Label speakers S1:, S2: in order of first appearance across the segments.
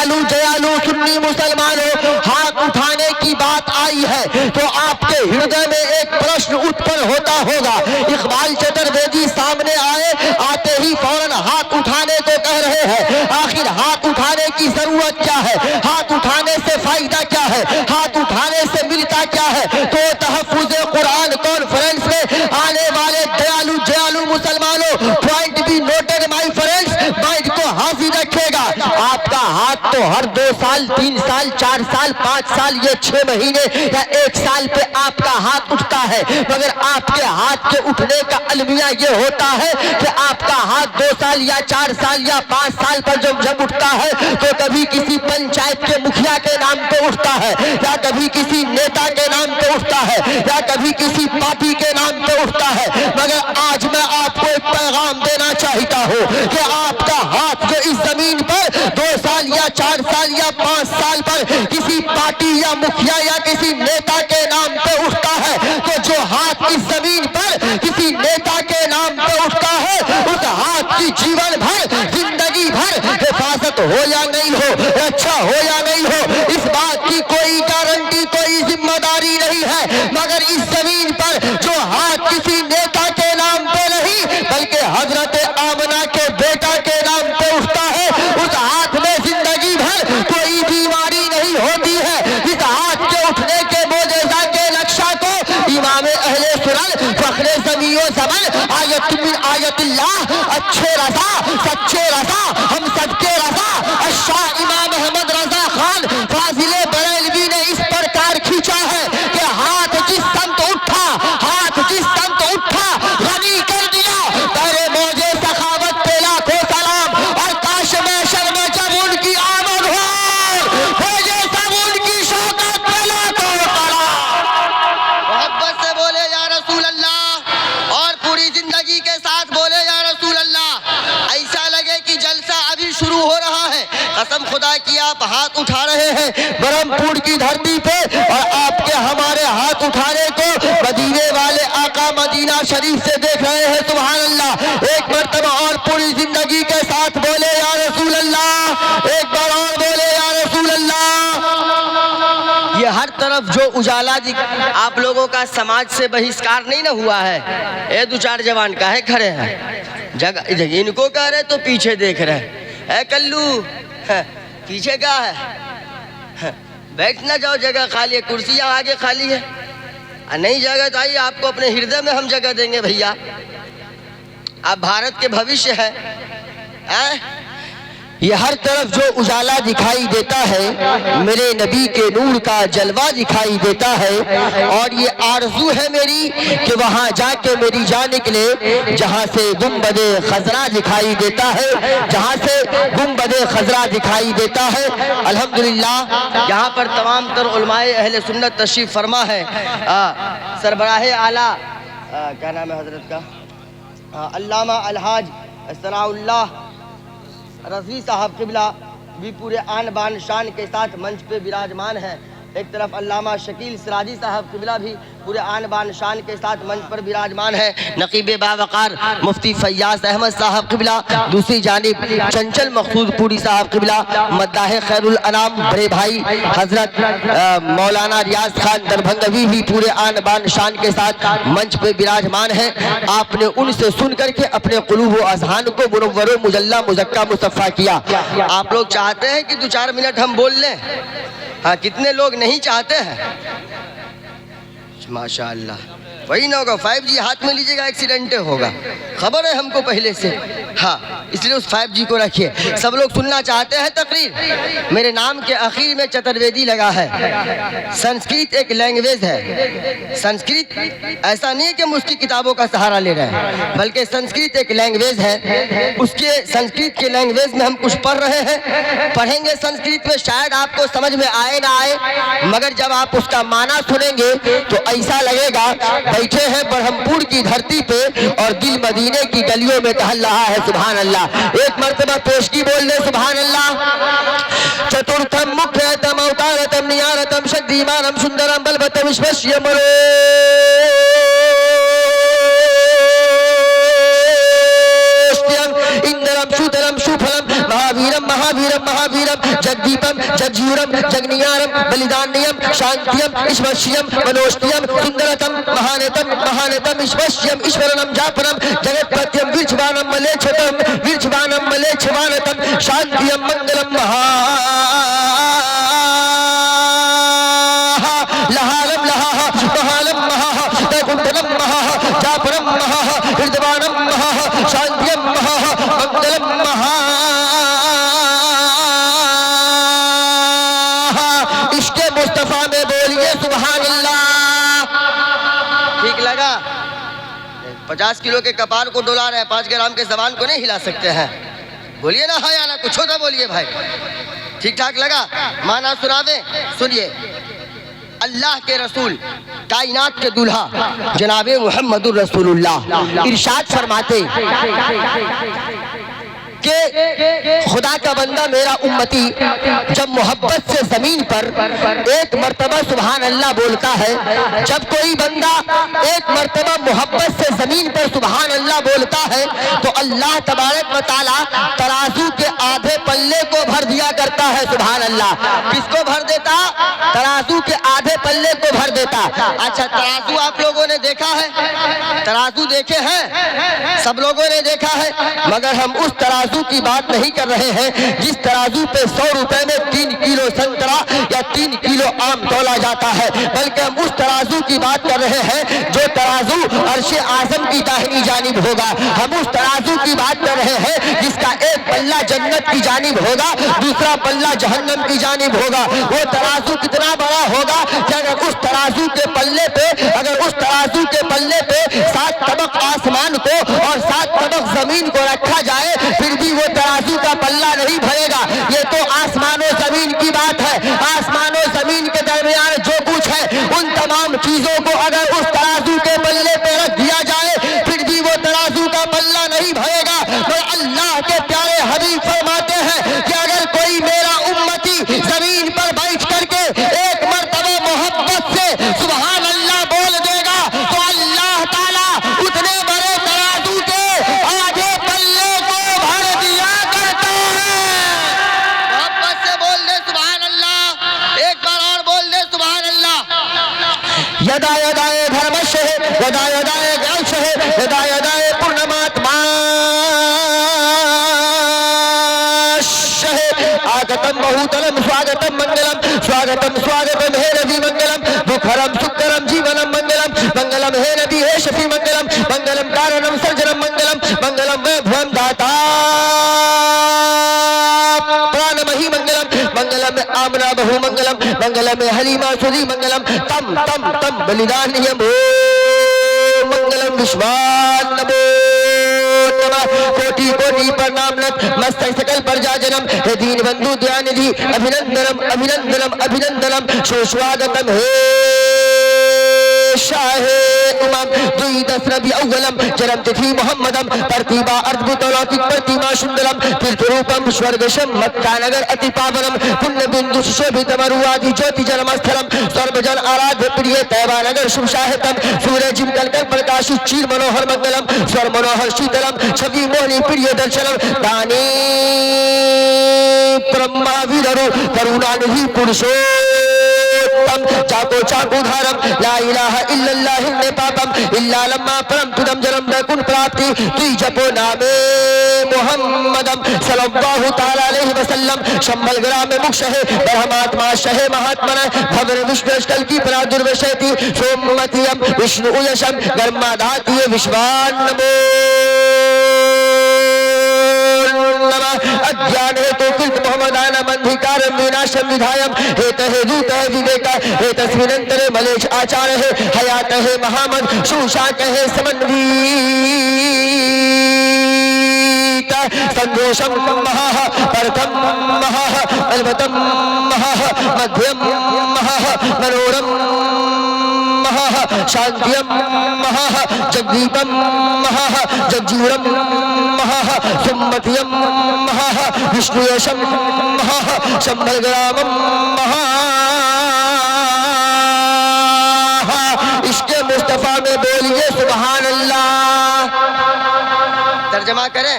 S1: दयालु जयालु सुन्नी मुसलमानों, हाथ उठाने की बात आई है तो आपके हृदय में एक प्रश्न उत्पन्न होता होगा। इकबाल चतुर्वेदी सामने आए, आते ही फौरन हाथ उठाने को कह रहे हैं। आखिर हाथ उठाने की जरूरत क्या है? हाथ उठाने से फायदा क्या है? हाथ उठाने से मिलता क्या है? तो तहफ्फुज़ कुरान कॉन्फ्रेंस में आने वाले दयालु जयालु मुसलमानों, point be noted my friends, mind को हाजिर रखेगा। आपका हाथ तो हर 2 साल 3 साल 4 साल 5 साल ये 6 महीने या 1 साल पे आपका हाथ उठता है, मगर आपके हाथ के उठने का अलमिया ये होता है कि आपका हाथ 2 साल या 4 साल या 5 साल पर जब उठता है तो कभी किसी पंचायत के मुखिया के नाम पे उठता है, या कभी किसी नेता के नाम पे उठता है, या कभी किसी पार्टी के नाम पे उठता है। मगर आज मैं आपको एक पैगाम देना चाहता हूँ कि आपका हाथ जो इस जमीन पर 2 साल या 4 साल या 5 साल पर किसी पार्टी या मुखिया या किसी नेता के नाम पे उठता है, तो जो हाथ इस जमीन पर किसी नेता के नाम पे उठता है, उस हाथ की जीवन भर जिंदगी भर हिफाजत हो या नहीं हो, रक्षा हो या नहीं हो, इस बात की कोई गारंटी कोई जिम्मेदारी नहीं है। मगर इस जमीन पर जो हाथ किसी नेता के नाम पे नहीं बल्कि हजरत आमना के बेटा के नाम पे उठता है, उस हाथ में जिंदगी भर कोई बीमारी नहीं होती है। इस हाथ के उठने के मोजेज़ा के नक्शा को इमाम अहले सुन्नत फखरे ज़मीओ ज़मान आयत मिन आयतिल्लाह अच्छे रज़ा सच्चे रज़ा हम सबके रज़ा अशाह इमाम अहमद रज़ा खान फाजिले बरेलवी ने इस प्रकार खींचा है कि हाथ जिस समत उठा, हाथ जिस समत उठा गनी कर दिया। तेरे मौजे सखावत पे लाखों सलाम, और काश महशर में जब उनकी आमद हो मौजे सब उनकी शौकत पे लाखों सलाम।
S2: मोहब्बत से बोले या रसूल अल्लाह, और पूरी जिंदगी के साथ बोले या रसूल अल्लाह। ऐसा लगे कि जलसा अभी शुरू हो रहा है। कसम खुदा की आप हाथ उठा रहे हैं ब्रह्मपुर की धरती पे, और आपके हमारे हाथ उठाने को मदीने वाले आका मदीना शरीफ से देख रहे हैं। सुभान अल्लाह। एक मर्तबा और पूरी जिंदगी के साथ बोले या रसूल अल्लाह, एक बार और बोले या रसूल अल्लाह। ये हर तरफ जो उजाला आप लोगों का समाज से बहिष्कार नहीं ना हुआ है। ये 2-4 जवान काहे खड़े हैं? जगह इनको कह रहे तो पीछे देख रहे हैं। कल्लू पीछे क्या है? बैठ ना जाओ, जगह खाली है, कुर्सियां आगे खाली है। नहीं जगह तो आइए, आपको अपने हृदय में हम जगह देंगे भैया। आप भारत के भविष्य है।
S1: ये हर तरफ जो उजाला दिखाई देता है मेरे नबी के नूर का जलवा दिखाई देता है, और ये आरज़ू है मेरी कि वहाँ जाके मेरी जान निकले जहाँ से गुंबदे खजरा दिखाई देता है, जहाँ से गुंबदे खजरा दिखाई देता है। अल्हम्दुलिल्लाह
S2: यहाँ पर तमाम तर उलमाए अहले सुन्नत तशरीफ फरमा है। सरबराह आला क्या नाम है हजरत का? अल्लामा अलहाज सनाउल्लाह रज़वी साहब क़िबला भी पूरे आन बान शान के साथ मंच पे विराजमान है। एक तरफ अल्लामा शकील सिराजी साहब क़िबला भी पूरे आन बान शान के साथ मंच पर विराजमान है। नकीब बावकार मुफ्ती फैयाज अहमद साहब क़िबला, दूसरी जानिब चंचल मखसूद पूरी साहब क़िबला, मद्दाह खैरुल अनाम बड़े भाई हजरत मौलाना रियाज खान दरभंगवी भी पूरे आन बान शान के साथ मंच पे विराजमान है। आपने उनसे सुन करके अपने क़ुलूब व अज़हान को मुनव्वर मुजल्ला मुज़क्का मुस्तफ़ा किया। आप लोग चाहते हैं कि 2-4 मिनट हम बोल लें? हाँ, कितने लोग नहीं चाहते हैं? माशाअल्लाह, वही ना होगा। 5G हाथ में लीजिएगा, एक्सीडेंट होगा, खबर है हमको पहले से। हाँ, इसलिए उस 5G को रखिए। सब लोग सुनना चाहते हैं तकरीर। मेरे नाम के आखिर में चतुर्वेदी लगा है। संस्कृत एक लैंग्वेज है। संस्कृत ऐसा नहीं है कि हम उसकी किताबों का सहारा ले रहे हैं, बल्कि संस्कृत एक लैंग्वेज है। उसके संस्कृत के लैंग्वेज में हम कुछ पढ़ रहे हैं। पढ़ेंगे संस्कृत में, शायद आपको समझ में आए ना आए, मगर जब आप उसका माना सुनेंगे तो ऐसा लगेगा बैठे हैं ब्रह्मपुर की धरती पे और दिल मदीने की गलियों में टहल रहा है। सुभान अल्लाह। एक मर्तबा पेशगी बोल दे सुभान अल्लाह। चतुर्थम मुख्यतम अवतारतम नियारतम शक्तिमानम सुंदरम बलवतम विश्वस्यमरो इंद्रम सुतरम सुफलम महावीरम महावीरम महावीरम
S1: जगदीपम जगदीपम जगजीवरम जगनियारम बलिदान्यम शांतियम ईश्वश्यम मनोष्टियम सुंदरतम महानेतम महानेतम ईश्वश्यम ईश्वरनम जापनम जगत्पत्यम विरचवानम मलेच्छतम विरचवानम मलेच्छवानतम शांतियम मंगलम महा लहालम लहाह महालम महाह वैकुंठलम महाह जापनम महाह हृदवानम महाह शांतियम महाह मंगलम महा। इश्क़े मुस्तफा में बोलिए सुभान अल्लाह।
S2: ठीक लगा? 50 किलो के कपार को डोला रहे हैं, 5 ग्राम के जबान को नहीं हिला सकते हैं। बोलिए ना हाय ना कुछ होता बोलिए भाई। ठीक ठाक लगा? माना सुनावे, सुनिए। अल्लाह के रसूल कायनात के दूल्हा जनाबे मुहम्मदुर रसूलुल्लाह इरशाद फरमाते कि खुदा का बंदा मेरा उम्मती जब मोहब्बत से जमीन पर एक मर्तबा सुभान अल्लाह बोलता है, जब कोई बंदा एक मर्तबा मोहब्बत से जमीन पर सुभान अल्लाह बोलता है तो अल्लाह तबारक व तआला तराजू के आधे पल्ले को भर दिया करता है। सुभान अल्लाह। किसको भर देता? तराजू के आधे पल्ले को भर देता। अच्छा, तराजू आप लोगों ने देखा है? तराजू देखे हैं? सब लोगों ने देखा है, मगर हम उस तराजू की बात नहीं कर रहे हैं जिस तराजू पे 100 रुपए में 3 किलो संतरा या 3 किलो आम तोला जाता है, बल्कि हम उस तराजू की बात कर रहे हैं जो तराजू अर्शे आज़म की दाहिनी जानिब होगा। हम उस तराजू की बात कर रहे हैं जिसका एक पल्ला जन्नत की जानिब होगा, दूसरा पल्ला जहन्नम की जानिब होगा। वो तराजू कितना बड़ा होगा कि अगर उस तराजू के पल्ले पे 7 तबक आसमान को और 7 तबक जमीन को रखा जाए फिर भी वो तराजू का पल्ला नहीं भरेगा। ये तो आसमान और जमीन की बात है। आसमान और जमीन के दरमियान जो कुछ है उन तमाम चीजों को अगर उस तराजू के पल्ले पे रख दिया जाए फिर भी वो तराजू का पल्ला नहीं भरेगा। तो अल्लाह के प्यारे हबीब फरमाते हैं कि अगर कोई मेरा उम्मती जमीन पर बैठ करके एक मर्तबा मोहब्बत से सुभान अल्लाह बोल देगा तो अल्लाह ताला उतने बड़े तराजू के आधे पल्ले को भर दिया करता है। मोहब्बत से बोल दे सुभान अल्लाह, एक बार और बोल दे सुभान अल्लाह। यदा यदाए धर्मशः यदा यदाए ज्ञानशः यदा यदाए पूर्णमात्मा आगतम बहुतलम स्वागतम मंगलम स्वागतम स्वागतम हे नबी मंगलम दुखरम सुखरम जीवनम मंगलम मंगलम हे नबी हे शफी मंगलम मंगलम कारणम सर्जनम मंगलम मंगलम वैभवम दाता प्राणमहि मंगलम मंगलम आमना बहु मंगलम मंगलम हलीमा सुधी मंगलम तम तम तम बलिदान्यम मंगलम विश्वान नमो कोटि कोटि प्रणाम मस्तक सकल प्रजा जनम हे दीन बंधु दयानिधि अभिनंदनम अभिनंदनम अभिनंदनम सुस्वागतम हे शाहे उमम दुई दशरथी अव्वलम जन्म तिथि मोहम्मदम प्रतिभा अद्भुत लौकिक प्रतिमा सुंदरम तीर्थरूपम स्वर्गशम मक्का नगर अति पावनम पुण्य बिंदु सुशोभित मरुआदि ज्योति जन्मस्थलम सर्वजन आराध्य प्रिय तैबा नगर शुभशाहितम सूर्य जिमकल कर प्रकाशित चीर मनोहर मंगलम स्वर मनोहर शीतलम छवि मोहनी प्रिय दर्शनम दानी ब्रह्मा विदरु करुणानिधि पुरुषोत्तम चाको चाकुधारम ला इलाहा इल्लल्लाह हिन्ने पापम इल्ला लम्मा परम तुदम जन्म वैकुंठ प्राप्ति तुई जपो नामे मोहम्मदम सल्लल्लाहु ताला अलैहि वसल्लम शम्बल ग्राम में मुक्ष है ब्रह्मात्मा शहे महात्मन भवन विष्णु कल की प्रादुर्वशति सोममतियम विष्णु उयशम गर्माधातीय विश्वान नमो अज्ञान है तो कृत मोहम्मदान अंधिकार विनाशम विधायम हेत है दूत है विवेक हे तस्मिनंतरे मलेश आचार है हयात है महामद सुशाक है समन्वित संदोषम महाः परतम महाः अलवतम महाः मध्यम महाः मनोरम महाः शांतियम महाः जगदीपम महाः जगजीवरम महाः सुमतियम महाः विष्णुयशम महाः शंभलग्रामम महाः। इश्क़े मुस्तफा में बोलिए सुभान अल्लाह। तर्जमा करें,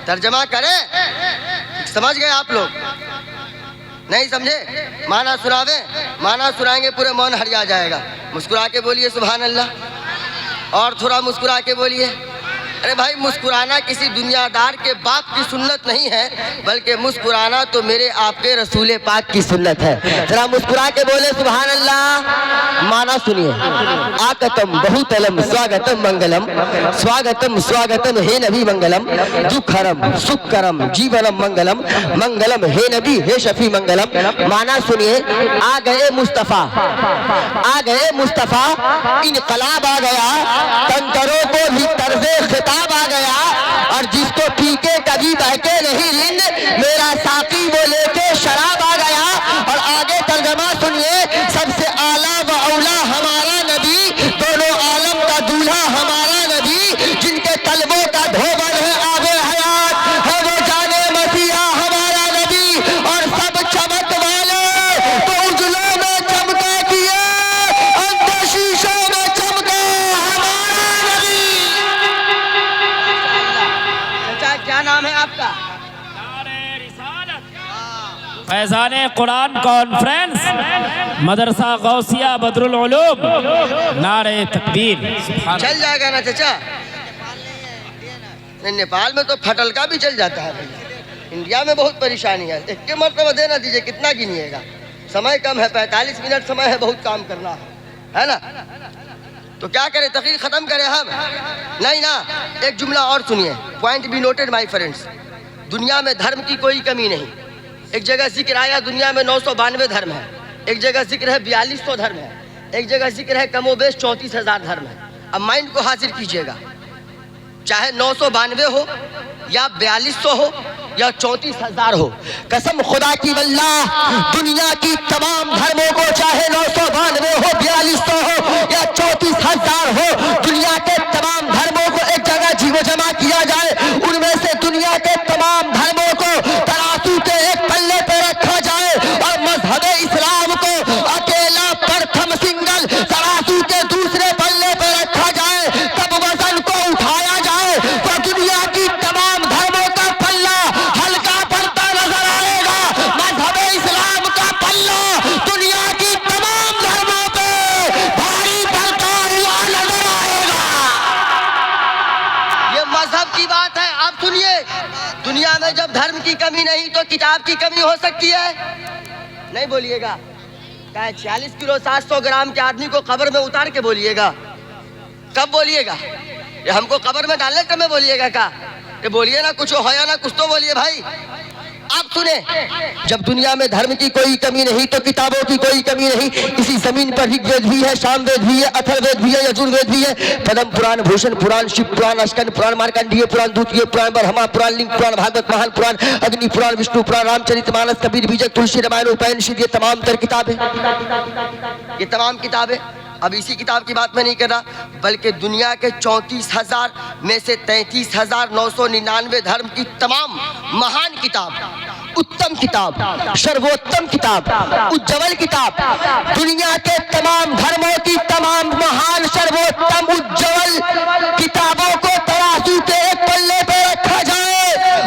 S2: तर्जमा करें, समझ गए आप लोग? नहीं समझे? माना सुनावे, माना सुनाएंगे पूरे मौन हट जाएगा। मुस्कुरा के बोलिए सुभान अल्लाह। और थोड़ा मुस्कुरा के बोलिए। अरे भाई, मुस्कुराना किसी दुनियादार के बाप की सुन्नत नहीं है, बल्कि मुस्कुराना तो मेरे आपके रसूल पाक की सुन्नत है। जरा मुस्कुरा के बोले सुभान अल्लाह। माना सुनिए। आकतम बहुतलम स्वागतम मंगलम, स्वागतम स्वागतम हे नबी मंगलम, दुखहरम सुखकरम जीवनम मंगलम, मंगलम हे नबी हे शफी मंगलम। माना सुनिए। आ गए मुस्तफ़ा, आ गए मुस्तफ़ा, इनकलाब आ गया, कंकरों को भी तर्ज़े खिताब आ गया, और जिसको पीके कभी बहके नहीं नींद, मेरा साकी वो लेके शराब आ गया। और आगे तर्जमा सुनिए। सबसे आला व औला हमारा नबी, दोनों आलम का दूल्हा हमारा नबी, जिनके तलबों का धोबन है आगे हयात, है वो जाने मसीहा हमारा नबी। और सब चमक वाले तो उजलों में चमका किए, अंदर शीशों में चमका हमारा नबी। चाचा क्या नाम है आपका?
S3: फैजान कुरान कॉन्फ्रेंस मदरसा गौसिया बदरुल उलूम, नारे तकबीर।
S2: चल जाएगा ना चाचा? नहीं, नेपाल में तो फटलका भी चल जाता है। इंडिया में बहुत परेशानी है। एक के मरतबा देना दीजिए, कितना गिनिएगा? समय कम है, 45 मिनट समय है, बहुत काम करना है ना? तो क्या करें, तकरीर खत्म करें हम? नहीं ना। एक जुमला और सुनिए, point be noted my friends. दुनिया में धर्म की कोई कमी नहीं। एक जगह जिक्र आया दुनिया में 992 धर्म है, एक जगह जिक्र है 4200 धर्म है, एक जगह जिक्र है कमोबेश 34,000 धर्म है। अब माइंड को हाजिर कीजिएगा, चाहे 992 हो या 4200 हो या 34,000 हो, कसम खुदा की वल्लाह, दुनिया की तमाम धर्मों को चाहे 992 हो, 4200 हो या 34,000 हो, दुनिया के तमाम धर्मों को एक जगह जीवो जमा किया जाए, उनमें से दुनिया के तमाम धर्मों को तराजू के एक पल्ले पे रखा जाए, और मजहब इस्लाम को अकेला प्रथम सिंगल तराजू के दूसरे पल्ले पे रखा जाए, तब वजन को उठाया जाए तो दुनिया की तमाम धर्मों का पल्ला हल्का पड़ता नजर आएगा। मजहब इस्लाम का पल्ला दुनिया की तमाम धर्मों पे भारी पड़ता हुआ नजर आएगा। ये मजहब की बात है। आप सुनिए, दुनिया में जब धर्म की कमी नहीं तो किताब की कमी हो सकती है? नहीं बोलिएगा। क्या 46 किलो 700 ग्राम के आदमी को कब्र में उतार के बोलिएगा? कब बोलिएगा? ये हमको कब्र में डालने कब में बोलिएगा? क्या ये बोलिए ना, कुछ हो या ना कुछ तो बोलिए भाई। आप सुने, जब दुनिया में धर्म की कोई कमी नहीं तो किताबों की कोई कमी नहीं। इसी जमीन पर ऋग्वेद भी है, सामवेद भी है, अथर्ववेद भी है, यजुर्वेद भी है, पद्म पुराण, भूषण पुराण, शिव पुराण, अस्कंद पुराण, मार्कंडेय पुराण, द्वितीय पुराण, बरहमा पुराण, लिंग पुराण, भागवत महान पुराण, अग्नि पुराण, विष्णु पुराण, रामचरितमानस, कबीर बीजक, तुलसी रामायण, उपनिषद, ये तमाम तर किताबें, ये तमाम किताबें। अब इसी किताब की बात मैं नहीं कर रहा, बल्कि दुनिया के 34,000 में से 33,999 धर्म की तमाम महान किताब, उत्तम किताब, सर्वोत्तम किताब, उज्जवल किताब, दुनिया के तमाम धर्मों की तमाम महान सर्वोत्तम उज्जवल किताबों को तराजू के एक पल्ले पे रखा जाए।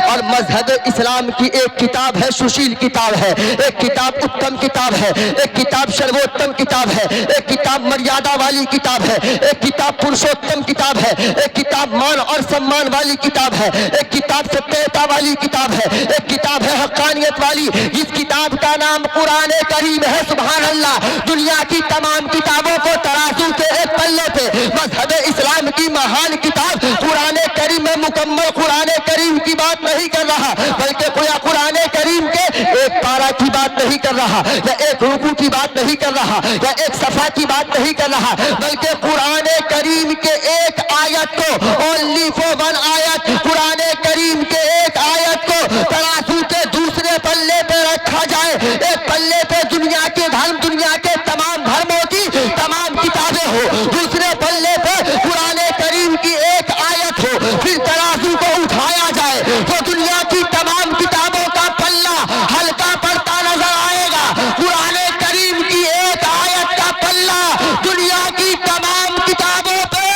S2: और मजहब इस्लाम की एक किताब है, सुशील किताब है, एक किताब उत्तम किताब है, एक किताब सर्वोत्तम किताब है, एक किताब मर्यादा वाली किताब है, एक किताब पुरुषोत्तम किताब है, एक किताब मान और सम्मान वाली किताब है, एक किताब सत्यता वाली किताब है, एक किताब है हक्कानियत वाली, जिस किताब का नाम कुरान करीम है। सुभान अल्लाह। दुनिया की तमाम किताबों को तराजू के एक पल्ले पे मजहब इस्लाम की महान किताब कुरान करीम में मुकम्मल कुरान करीम की बात नहीं कर रहा, बल्कि कुरान करीम के एक पारा की बात नहीं कर रहा, या एक रुकू की बात नहीं कर रहा, या एक सफा की बात नहीं कर रहा, बल्कि कुरान करीम के एक आयत को, ओनली फॉर वन आयत, कुरान करीम के एक आयत को तराजू के दूसरे पल्ले पे रखा जाए। एक पल्ले पे दुनिया के धर्म, दुनिया के तमाम धर्मों की तमाम किताबें हो, दूसरे पल्ले पे कुरान करीम की एक आयत हो, फिर तराजू को उठाया जाए तो दुनिया की तमाम किताबों का पल्ला हल्का पड़ता नजर आएगा। कुरान करीम की एक आयत का पल्ला दुनिया की तमाम किताबों पे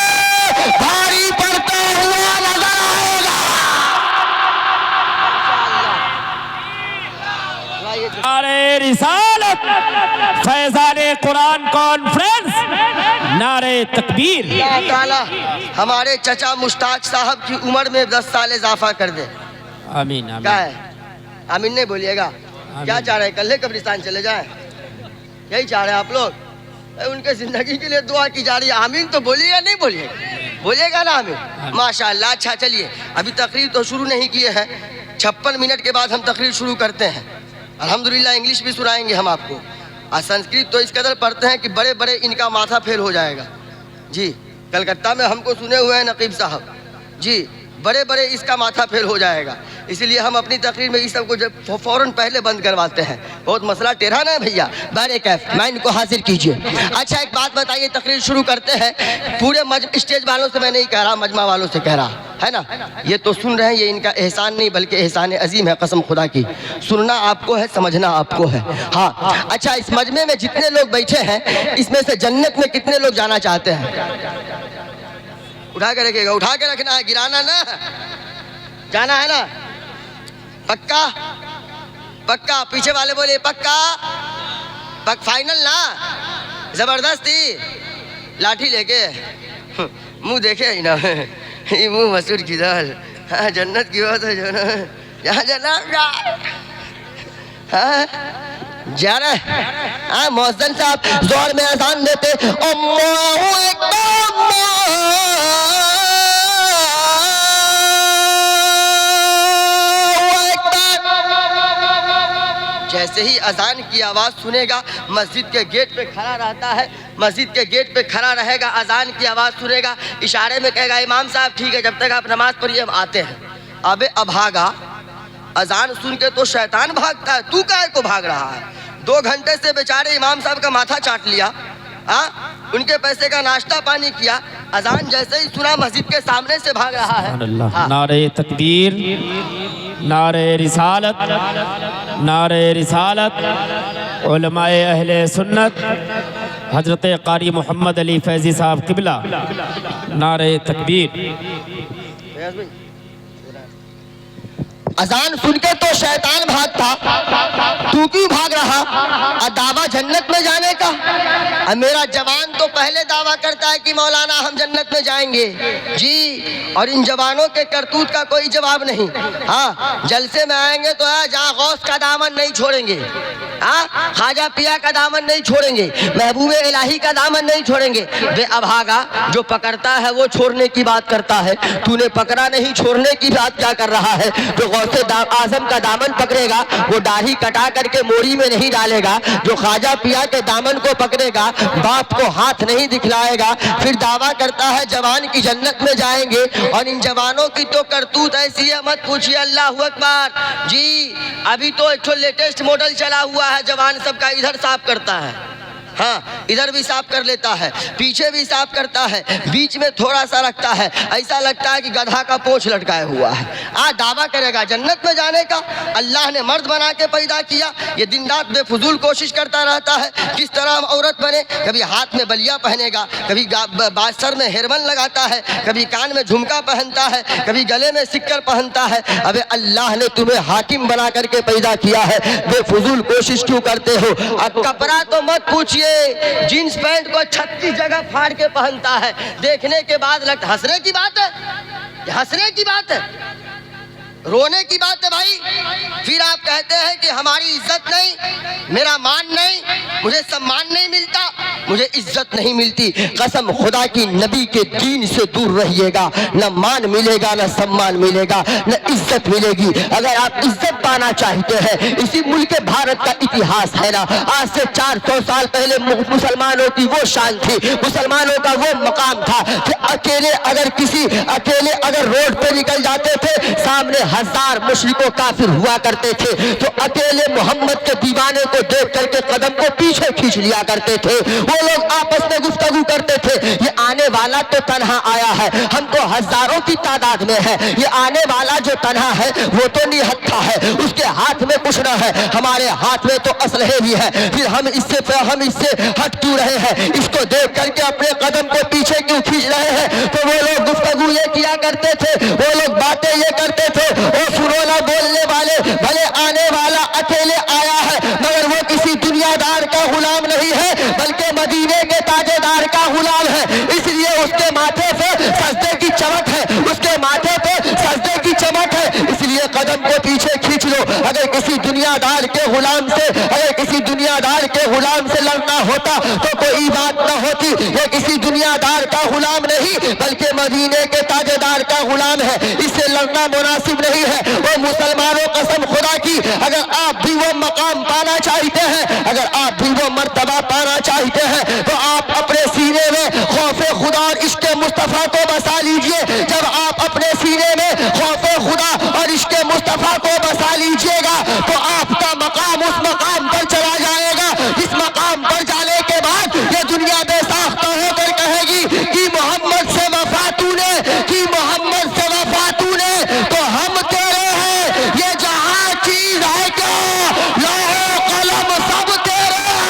S2: भारी पड़ता हुआ नजर आएगा।
S3: नारे रिसालत, फैजाने कुरान कॉन्फ्रेंस, नारे तकबीर।
S2: अल्लाह ताला हमारे चचा मुश्ताक साहब की उम्र में 10 साल इजाफा कर दे।
S3: आमीन
S2: क्या
S3: आमीन।
S2: है? आमीन नहीं बोलिएगा? क्या चाह रहे हैं? कल्ले कब्रिस्तान चले जाएं? यही चाह रहे हैं आप लोग? उनके जिंदगी के लिए दुआ की जा रही है। आमीन तो बोलिएगा नहीं बोलिएगा? बोलिएगा ना आमीन। माशाअल्लाह। अच्छा चलिए, अभी तकरीर तो शुरू नहीं किए हैं। 56 मिनट के बाद हम तकरीर शुरू करते हैं। अल्हम्दुलिल्लाह इंग्लिश भी सुनाएंगे हम आपको, और संस्कृत तो इस कदर पढ़ते हैं कि बड़े बड़े इनका माथा फेल हो जाएगा। जी, कलकत्ता में हमको सुने हुए हैं नकीब साहब जी, बड़े बड़े इसका माथा फेल हो जाएगा। इसीलिए हम अपनी तकरीर में इस सब को जब फ़ौरन पहले बंद करवाते हैं। बहुत मसला टेढ़ा ना है भैया, बारे कैफ माइंड को हाजिर कीजिए। अच्छा एक बात बताइए, तकरीर शुरू करते हैं। पूरे स्टेज वालों से मैं नहीं कह रहा, मजमा वालों से कह रहा है ना। ये तो सुन रहे हैं, ये इनका एहसान नहीं बल्कि एहसान अजीम है, कसम खुदा की। सुनना आपको है, समझना आपको है। हाँ अच्छा, इस मजमे में जितने लोग बैठे हैं, इसमें से जन्नत में कितने लोग जाना चाहते हैं? उठा के रखेगा, उठा के रखना है, गिराना ना। जाना है ना? पक्का? पक्का? पीछे वाले बोले पक्का? फाइनल ना? जबरदस्ती? लाठी लेके मुंह देखे ही ना, ये मुंह मसूर की दाल। हाँ, जन्नत की बात है जो ना, यहाँ जन्नत जा रहा है। हाँ, मौज़िन साहब जोर में अज़ान देते, अल्लाहु अकबर। जैसे ही अजान की आवाज़ सुनेगा, मस्जिद के गेट पे खड़ा रहता है, मस्जिद के गेट पे खड़ा रहेगा, अजान की आवाज़ सुनेगा, इशारे में कहेगा इमाम साहब ठीक है, जब तक आप नमाज पढ़िए हम आते हैं। अबे अभागा, अजान सुन के तो शैतान भागता है, तू काहे को भाग रहा है? 2 घंटे से बेचारे इमाम साहब का माथा चाट लिया, हाँ, उनके पैसे का नाश्ता पानी किया, अजान जैसे ही सुना मस्जिद के सामने से भाग रहा है। हाँ।
S3: नारे तकबीर, नारे रिसालत, नारे रिसालत। उलमाए अहले सुन्नत हजरत कारी मोहम्मद अली फैजी साहब किबला, नारे तकबीर।
S1: अजान सुन के तो शैतान भागता, तू क्यों भाग रहा? और दावा जन्नत में जाने का। और मेरा जवान तो पहले दावा करता है कि मौलाना हम जन्नत में जाएंगे जी, और इन जवानों के करतूत का कोई जवाब नहीं। हाँ, जलसे में आएंगे तो है, जहाँ गौस का दामन नहीं छोड़ेंगे, हाँ, ख्वाजा पिया का दामन नहीं छोड़ेंगे, महबूबे इलाही का दामन नहीं छोड़ेंगे। वे अभागा, जो पकड़ता है वो छोड़ने की बात करता है, तूने पकड़ा नहीं, छोड़ने की बात क्या कर रहा है? जो गौसे आजम का दामन पकड़ेगा वो दाढ़ी कटा करके मोरी में नहीं डालेगा, जो ख्वाजा पिया के दामन को पकड़ेगा बाप को हाथ नहीं दिखलाएगा। फिर दावा करता है जवान की जन्नत में जाएंगे, और इन जवानों की तो करतूत ऐसी है मत पूछिए। अल्लाहु अकबर जी। अभी तो एक लेटेस्ट मॉडल चला हुआ है, जवान सबका इधर साफ करता है, हाँ, इधर भी साफ कर लेता है, पीछे भी साफ करता है, बीच में थोड़ा सा रखता है, ऐसा लगता है कि गधा का पोंछ लटकाया हुआ है। आज दावा करेगा जन्नत में जाने का। अल्लाह ने मर्द बना के पैदा किया, ये दिन रात बेफजूल कोशिश करता रहता है किस तरह हम औरत बने। कभी हाथ में बलिया पहनेगा, कभी सर में हेरबन लगाता है, कभी कान में झुमका पहनता है, कभी गले में सिक्कर पहनता है। अबे अल्लाह ने तुम्हें हाकिम बना करके पैदा किया है, बेफजूल कोशिश क्यों करते हो? अब कपड़ा तो मत पूछिए, जींस पैंट को 36 जगह फाड़ के पहनता है, देखने के बाद लगता हंसने की बात है, हंसने की बात है, रोने की बात है भाई। फिर आप कहते हैं कि हमारी इज्जत नहीं, मेरा मान नहीं, मुझे सम्मान नहीं मिलता, मुझे इज्जत नहीं मिलती। कसम खुदा की, नबी के दीन से दूर रहिएगा, न मान मिलेगा, न सम्मान मिलेगा, न इज्जत मिलेगी। अगर आप इज्जत पाना चाहते हैं, इसी मुल्क भारत का इतिहास है ना, आज से 400 साल पहले मुसलमानों की वो शान थी, मुसलमानों का वो मकाम था कि अकेले अगर रोड पे निकल जाते थे, सामने 1000 मुशरिकों काफिर हुआ करते थे, तो अकेले मोहम्मद के दीवाने को देख करके कदम को पीछे खींच लिया करते थे। वो लोग आपस में गुफ्तगू करते थे, ये आने वाला तो तन्हा आया है, हम तो हजारों की तादाद में है, ये आने वाला जो तन्हा है वो तो निहत्था है, उसके हाथ में कुछ न है, हमारे हाथ में तो असलहे भी है, फिर हम इससे हट क्यों रहे हैं? इसको देख करके अपने कदम को पीछे क्यों खींच रहे हैं? तो वो लोग गुफ्तगू ये किया करते थे, वो लोग बातें ये करते थे, ओ सुनो ना बोलने वाले, भले आने वाला अकेले आया है मदीने के ताजेदार का गुलाम है, इसलिए उसके माथे पे सजदे की चमक है, उसके माथे पे सजदे की चमक है, इसलिए कदम को पीछे खींच लो। अगर किसी दुनियादार के गुलाम से लड़ना होता तो कोई बात न होती। ये किसी दुनियादार का गुलाम नहीं बल्कि मदीने के ताजेदार का गुलाम है, इससे लड़ना मुनासिब नहीं है। वो मुसलमानों कसम खुदा की, अगर आप भी वो मकाम पाना चाहते हैं, अगर आप भी वो मर्तबा पाना चाहते हैं तो आप अपने सीने में खौफे खुदा और इश्क़े मुस्तफ़ा को बसा लीजिए। जब आप अपने सीने में खौफे खुदा और इश्क़े मुस्तफ़ा को बसा लीजिएगा तो आपका मकाम उस मकाम पर चला जाएगा जिस मकाम पर जाने के बाद ये दुनिया बेसाख्ता होकर कहेगी कि मोहम्मद से वफा तूने, कि मोहम्मद से वफा तूने, तो हम तेरे हैं। ये जहां चीज है क्या, लौह कलम सब तेरे हैं।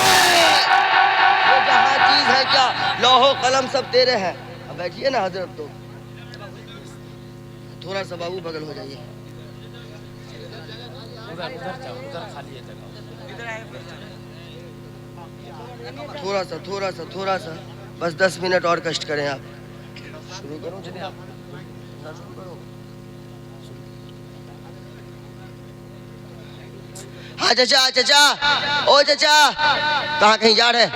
S2: ये जहां चीज है क्या, लौह कलम सब तेरे हैं। अब बैठिए ना हजरत, तो थोड़ा सा बाबू बगल हो जाइए। थोड़ा सा बस 10 मिनट और कष्ट करें। आप शुरू करो। हाँ चाचा, ओ चाचा, कहाँ कहीं जा रहे हैं?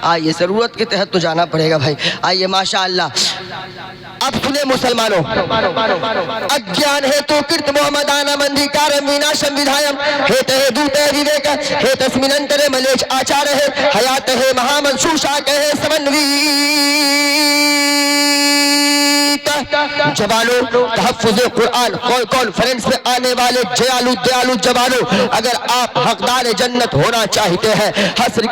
S2: आइए, जरूरत के तहत तो जाना पड़ेगा भाई। आइए, माशाअल्लाह।
S1: अब सुने मुसलमानों, अज्ञान हेतु कृत मोहम्मदाना मंदिकारम विनाशम विधायम हेत हे दूते विवेक हे तस्मिनंतरे मलेच आचार है हयात है महामंसूषा कहे समन्वी जवानों, तहफ्फुज़ कुरान कॉन्फ्रेंस में आने वाले दयालु जवानों, अगर आप हकदार जन्नत होना चाहते हैं, हश्र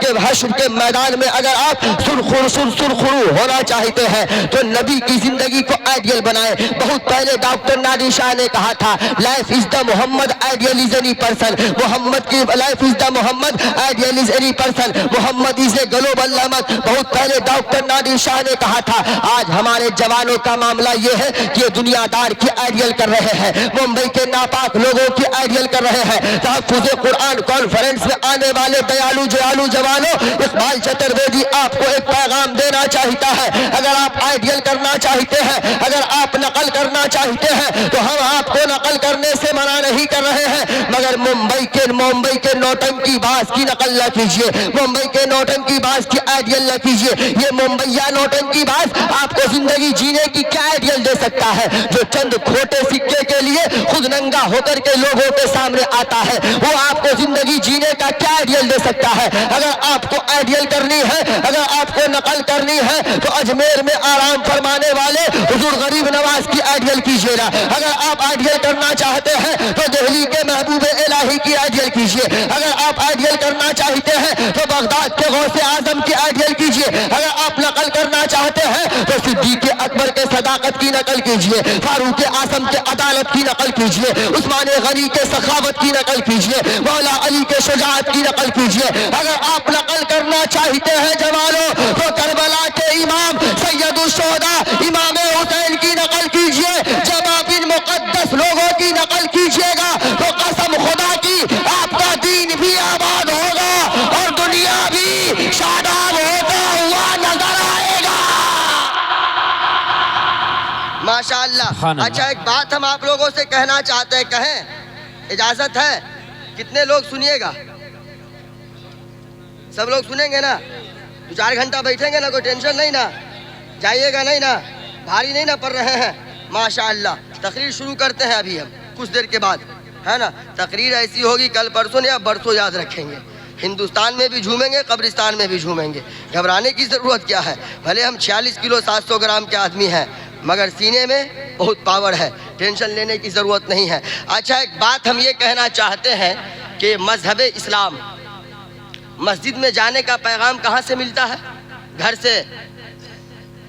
S1: के मैदान में अगर आप सुरखुरू होना चाहते हैं तो नबी की जिंदगी को आइडियल बनाए। बहुत पहले डॉक्टर नादिर शाह ने कहा था, life is the Muhammad, ideal is any person. Muhammad की life is the Muhammad, ideal is any person. Muhammad is a global रहमत। बहुत पहले डॉक्टर नादिर शाह ने कहा था। आज हमारे जवानों का मामला ये है कि ये दुनियादार की आइडियल कर रहे हैं, मुंबई के नापाक लोगों की आइडियल कर रहे हैं। तहफ्फुज़ कुरान कॉन्फ्रेंस में आने वाले दयालु जवानों, इकबाल चतुर्वेदी आपको एक पैगाम देना चाहता है। अगर आप आइडियल करना चाहते हैं, अगर आप नकल करना चाहते हैं तो हम आपको नकल करने से मना नहीं कर रहे हैं, मगर मुंबई के नौटंकी बाज की नकल न कीजिए, मुंबई के नौटंकी बाज की आइडियल न कीजिए। ये मुंबईया नौटंकी बाज आपको जिंदगी जीने की क्या आइडियल दे सकता है? जो चंद खोटे सिक्के के लिए खुद नंगा होकर के लोगों के सामने आता है, वो आपको जिंदगी जीने का क्या आइडियल दे सकता है? अगर आपको आइडियल करनी है, अगर आपको नकल करनी है तो अजमेर में आराम फरमाने वाले हुजूर गरीब नवाज की आइडियल कीजिएगा। अगर आप आइडियल करना चाहते हैं तो दिल्ली के महबूब इलाही की आइडियल कीजिए। अगर आप आइडियल करना चाहते हैं तो बगदाद के गौसे आजम की आइडियल कीजिए। अगर आप नकल करना चाहते हैं तो सिद्दीक़ अकबर के सदाकत की नकल कीजिए, फारूक आजम के अदालत की नकल कीजिए, उस्मान गनी के सखावत की नकल कीजिए, मौला अली के शुजाअत की नकल कीजिए। अगर आप नकल करना चाहते हैं जवानों तो करबला के इमाम सैयदुल शुहदा इमाम हुसैन की नकल कीजिए। जब आप इन मुकद्दस लोगों की नकल कीजिएगा तो कसम खुदा की आपका दीन भी आबाद होगा और दुनिया भी शादाब होता हुआ नजर आएगा। माशाअल्लाह। अच्छा, एक बात हम आप लोगों से कहना चाहते हैं, कहें? इजाजत है? कितने लोग सुनिएगा? सब लोग सुनेंगे ना? 2-4 घंटा बैठेंगे ना? कोई टेंशन नहीं ना? जाइएगा नहीं ना? भारी नहीं ना पड़ रहे हैं? माशाअल्लाह। तकरीर शुरू करते हैं अभी हम कुछ देर के बाद, है ना? तकरीर ऐसी होगी कल परसों या बरसों याद रखेंगे। हिंदुस्तान में भी झूमेंगे, कब्रिस्तान में भी झूमेंगे। घबराने की ज़रूरत क्या है? भले हम 46 किलो 700 ग्राम के आदमी हैं, मगर सीने में बहुत पावर है, टेंशन लेने की ज़रूरत नहीं है। अच्छा, एक बात हम ये कहना चाहते हैं कि मज़हब इस्लाम, मस्जिद में जाने का पैगाम कहाँ से मिलता है? घर से?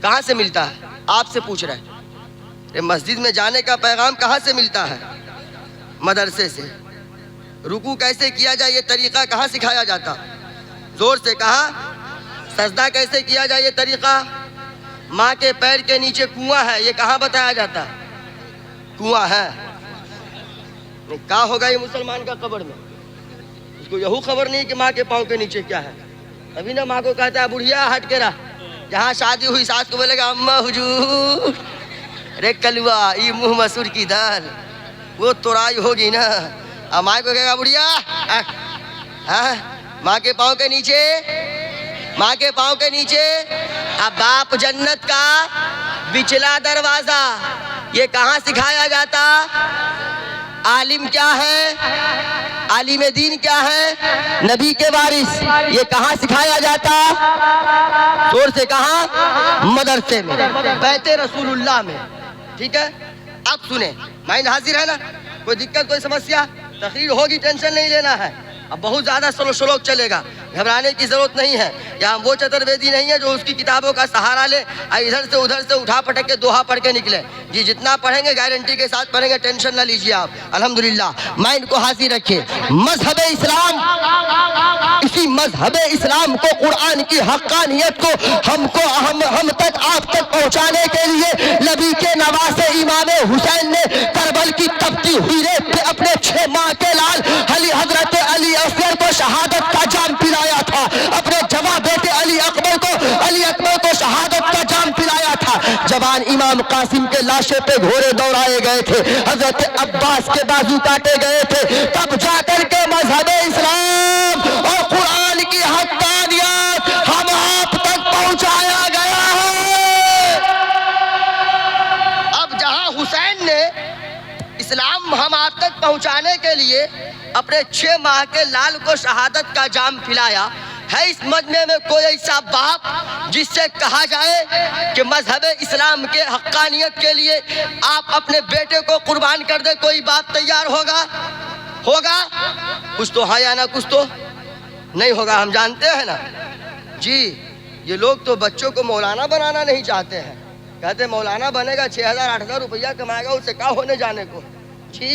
S1: कहाँ से मिलता है? आपसे पूछ रहे हैं। मस्जिद में जाने का पैगाम कहाँ से मिलता है? मदरसे से। रुकू कैसे किया जाए ये तरीक़ा कहाँ सिखाया जाता? ज़ोर से कहा। सजदा कैसे किया जाए ये तरीक़ा? माँ के पैर के नीचे कुआं है, ये कहाँ बताया जाता? कुआं है। कहाँ होगा ये मुसलमान का कब्र में? उसको यही खबर नहीं कि माँ के पाँव के नीचे क्या है,
S2: अभी ना माँ को कहता है बुढ़िया हट के रह, जहाँ शादी हुई सास को बोलेगा अम्मा हुजूर, अरे कलुआ ये मुँह मसूर की दाल, वो तोराई होगी ना। अब माँ को कहेगा बुढ़िया, माँ के पाँव के नीचे, माँ के पाँव के नीचे। अब बाप जन्नत का बिचला दरवाजा, ये कहाँ सिखाया जाता? आलिम क्या है, आलिम दीन क्या है, नबी के वारिस, ये कहाँ सिखाया जाता? जोर से कहा, मदरसे में, बैते रसूलुल्लाह में। ठीक है, अब सुने, माइंड हाजिर है ना? कोई दिक्कत कोई समस्या, तकरीर होगी, टेंशन नहीं लेना है। अब बहुत ज़्यादा स्लोक चलेगा, घबराने की ज़रूरत नहीं है। यहाँ वो चतुर्वेदी नहीं है जो उसकी किताबों का सहारा ले और इधर से उधर से उठा पटक के दोहा पढ़ के निकले। जी जितना पढ़ेंगे गारंटी के साथ पढ़ेंगे, टेंशन ना लीजिए आप। अल्हम्दुलिल्लाह, माइंड को हाजिर रखिए। मजहब इस्लाम, इसी मजहब इस्लाम को, कुरान की हक्कानियत को हमको हम तक आप तक पहुँचाने के लिए नबी के नवासे इमाम हुसैन ने करबल की तपती हुई रेत पे अपने 6 माह के लाल हजरत अली असगर को शहादत का जाम पिलाया था। अपने जवां बेटे अली अकबर को शहादत का जाम पिलाया था। जवान इमाम कासिम के लाशे पे घोड़े दौड़ाए गए थे, हजरत अब्बास के बाजू काटे गए थे, तब जाकर के मजहब इस्लाम और कुरान की हक्कानियत हम आप तक पहुंचाया गया है। अब जहां हुसैन ने इस्लाम हम आप तक पहुंचाने के लिए अपने 6 माह के लाल को शहादत का जाम पिलाया है, इस मजमे में कोई ऐसा बाप जिससे कहा जाए कि मजहब इस्लाम के हक्कानियत के लिए आप अपने बेटे को कुर्बान कर दे, कोई बाप तैयार होगा? कुछ तो हाँ या ना, कुछ तो नहीं होगा, हम जानते हैं ना जी। ये लोग तो बच्चों को मौलाना बनाना नहीं चाहते हैं, कहते मौलाना बनेगा 6,000-8,000 रुपया कमाएगा, उससे क्या होने जाने को जी।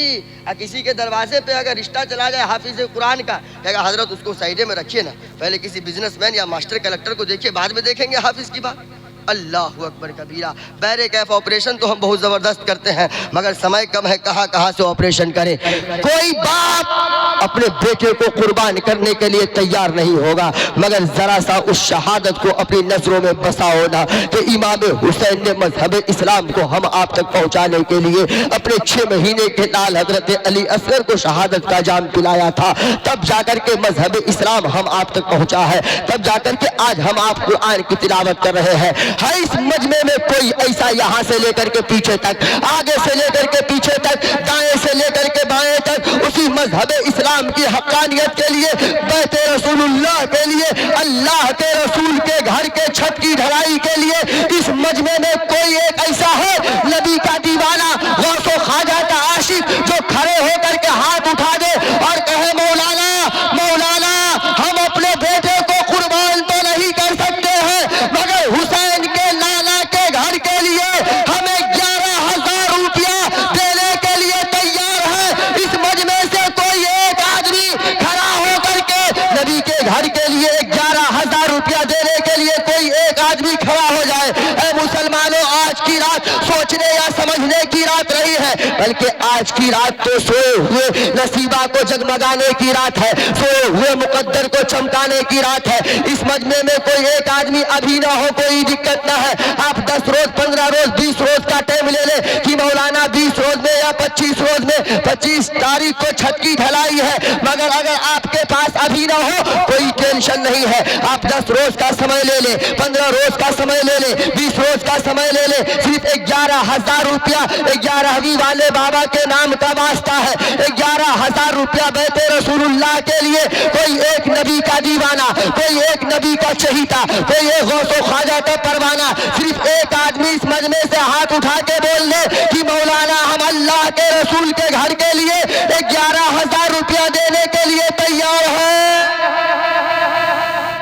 S2: किसी के दरवाजे पे अगर रिश्ता चला जाए हाफिज कुरान का, कहेगा हजरत उसको साइडे में रखिए ना, पहले किसी बिजनेसमैन या मास्टर कलेक्टर को देखिए, बाद में देखेंगे हाफिज की बात। अल्लाह अकबर कबीरा। बैरे कैफ ऑपरेशन तो हम बहुत ज़बरदस्त करते हैं, मगर समय कम है, कहाँ से ऑपरेशन करें। कोई बाप अपने बेटे को कुर्बान करने के लिए तैयार नहीं होगा, मगर ज़रा सा उस शहादत को अपनी नज़रों में बसाओ ना कि इमाम हुसैन ने मजहब इस्लाम को हम आप तक पहुँचाने के लिए अपने 6 महीने के लाल हजरत अली असगर को शहादत का जाम पिलाया था। तब जाकर के मजहब इस्लाम हम आप तक पहुँचा है, तब जाकर के आज हम आप कुरान की तिलावत कर रहे हैं। है इस मजमे में कोई ऐसा यहाँ से लेकर के पीछे तक, आगे से लेकर के पीछे तक, दाएं से लेकर के बाएं तक, उसी मजहब इस्लाम की हक्कानियत के लिए, बैते रसूलुल्लाह के लिए, अल्लाह के रसूल के घर के छत की ढलाई के लिए इस मजमे में कोई एक ऐसा है नबी का दीवाना, गौसो ख्वाजा का आशिक, जो खड़े होकर के हाथ उठा दे और कहे मौलाना मौलाना हम अपने बेटे को कुर्बान तो नहीं कर सकते हैं, मगर हुसैन के नाना के घर के लिए हमें 11,000 रुपया देने के लिए तैयार है। इस मजमे से कोई एक आदमी खड़ा होकर के नबी के घर के लिए 11,000 रुपया देने के लिए कोई एक आदमी खड़ा हो जाए। ऐ मुसलमानों, आज की रात सोचने या समझने की रात नहीं है, बल्कि आज की रात तो सोए हुए नसीबा को जगमगाने की रात है, सोए हुए मुकद्दर को चमकाने की रात है। इस मजमे में कोई एक आदमी अभी ना हो, कोई दिक्कत ना है। आप 10 रोज 15 रोज 20 रोज का टाइम ले ले कि मौलाना 20 रोज में या 25 रोज में 25 तारीख को छत की ढलाई है, मगर अगर आपके पास अभी ना हो कोई टेंशन नहीं है। आप 10 रोज का समय ले ले, 15 रोज का समय ले ले, 20 रोज का समय ले ले, सिर्फ 11,000 रुपया 11वीं वाले बाबा के नाम का वास्ता है। 11,000 रुपया बैते रसूलुल्लाह के लिए कोई एक नबी का दीवाना, कोई एक नबी का चहीता, कोई एक गौसो ख्वाजा का परवाना, सिर्फ एक आदमी इस मजमे से हाथ उठा के बोल दे कि मौलाना हम अल्लाह के रसूल के घर के लिए 11,000 रुपया देने के लिए तैयार है।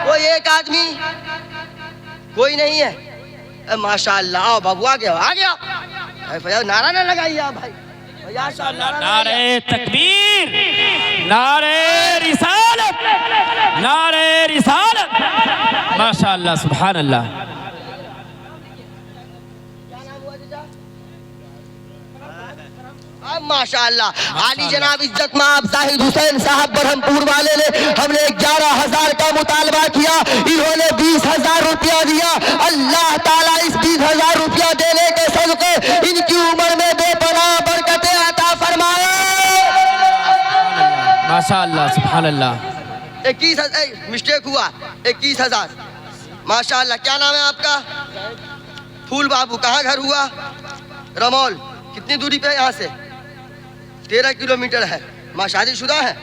S2: कोई एक आदमी, कोई नहीं है। माशाअल्लाह, बाबू आ गया नारा ना लगाइए आप भाई।
S3: नारे तकबीर, नारे रिसालत, नारे रिसालत, माशाअल्लाह, सुभान अल्लाह।
S2: माशाअल्लाह आली जनाब इज्जत माब जाहिद हुसैन साहब बरहमपुर वाले ने हमने 11,000 का मुतालबा किया।
S1: इन्होंने 20,000 रुपया दिया। अल्लाह ताला इस 20,000 रुपया देने के सदके इनकी उम्र में बेपनाह बरकतें अता फरमाए।
S3: माशाअल्लाह, सुभान अल्लाह।
S2: 21,000 मिस्टेक हुआ, 21,000। माशाअल्लाह। क्या नाम है आपका? फूल बाबू। कहाँ घर हुआ? रमौल। कितनी दूरी पे है यहाँ से? 13 किलोमीटर है। माँ शादीशुदा है?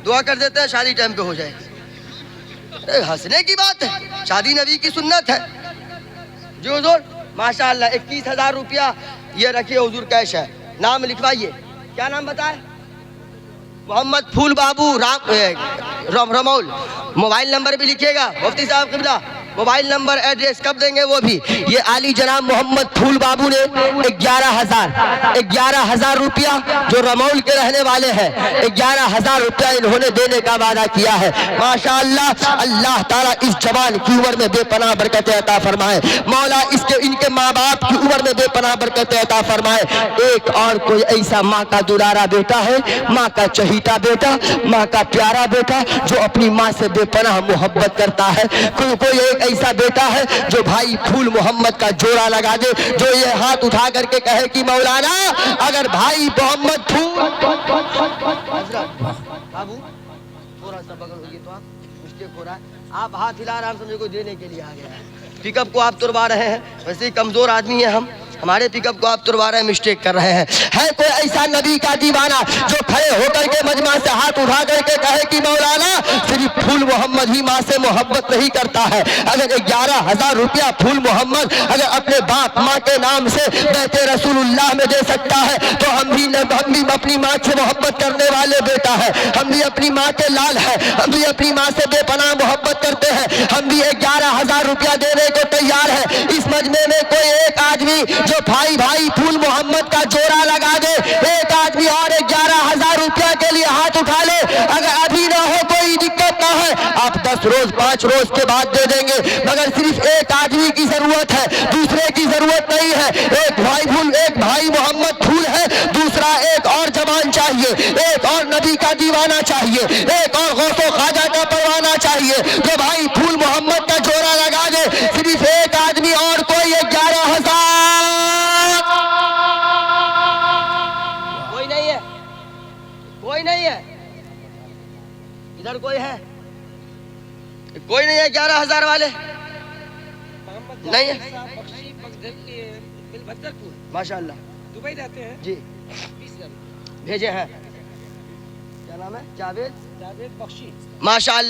S2: दुआ कर देते हैं शादी टाइम पे हो जाए। अरे हंसने की बात है, शादी नबी की सुन्नत है। जी हुजूर। माशाअल्लाह। 21,000 रुपया ये रखिए हुजूर, कैश है। नाम लिखवाइए। क्या नाम बताए? मोहम्मद फूल बाबू रमौल। मोबाइल नंबर भी लिखिएगा मुफ्ती साहब किबला। मोबाइल नंबर एड्रेस कब देंगे वो भी। ये आली जनाब मोहम्मद फूल बाबू ने 11,000 रुपया जो रमौल के रहने वाले हैं, 11,000 रुपया इन्होंने देने का वादा किया है। माशाअल्लाह। अल्लाह ताला इस जवान की उम्र में बेपनाह बरकतें अता फरमाए। मौला इसके इनके माँ बाप की उम्र में बेपनाह बरकतें अता फरमाए। एक और कोई ऐसा माँ का दुलारा बेटा है, माँ का चहीता बेटा, माँ का प्यारा बेटा जो अपनी माँ से बेपनाह मोहब्बत करता है। कोई एक ऐसा बेटा है जो भाई फूल मोहम्मद का जोड़ा लगा दे, जो ये हाथ उठा करके कहे कि मौलाना अगर भाई मोहम्मद फूल। बाबू थोड़ा सा बगल होगी तो आप मिस्टेक हो रहा है। आप हाथ हिला रहे हैं, हम समझे को देने के लिए आ गया है। पिकअप को आप तुड़वा रहे हैं, वैसे ही कमजोर आदमी है हम, हमारे पिकअप को आप तुड़वा रहे हैं, मिस्टेक कर रहे हैं। है कोई ऐसा नबी का दीवाना जो खड़े होकर के मजमा से हाथ उठा करके कहे कि मौलाना सिर्फ फूल मोहम्मद ही माँ से मोहब्बत नहीं करता है। अगर 11,000 रुपया फूल मोहम्मद अगर अपने बाप माँ के नाम से बैते रसूलुल्लाह में दे सकता है तो हम भी अपनी माँ से मोहब्बत करने वाले बेटा है। हम भी अपनी माँ के लाल है, हम भी अपनी माँ से बेपनाह मोहब्बत करते हैं। हम भी 11,000 रुपया देने को तैयार है। इस मजमे में कोई एक आदमी जो भाई फूल मोहम्मद का जोड़ा लगा दे, एक आदमी और 11,000 रुपया के लिए हाथ उठा ले। अगर अभी ना हो कोई दिक्कत ना है, आप 10 रोज 5 रोज के बाद दे देंगे, मगर सिर्फ एक आदमी की जरूरत है, दूसरे की जरूरत नहीं है। एक भाई मोहम्मद फूल है, दूसरा एक और जवान चाहिए, एक और नबी का दीवाना चाहिए, एक और गौसो ख्वाजा का परवाना चाहिए जो भाई फूल मोहम्मद का जोड़ा लगा दे। सिर्फ एक आदमी और कोई 11,000। कोई नहीं है इधर? कोई है? कोई नहीं है 11,000 वाले? नहीं है। माशाअल्लाह।
S4: दुबई रहते हैं
S2: जी, भेजे हैं। क्या नाम है? जावेद बख्शी। माशाअल्लाह।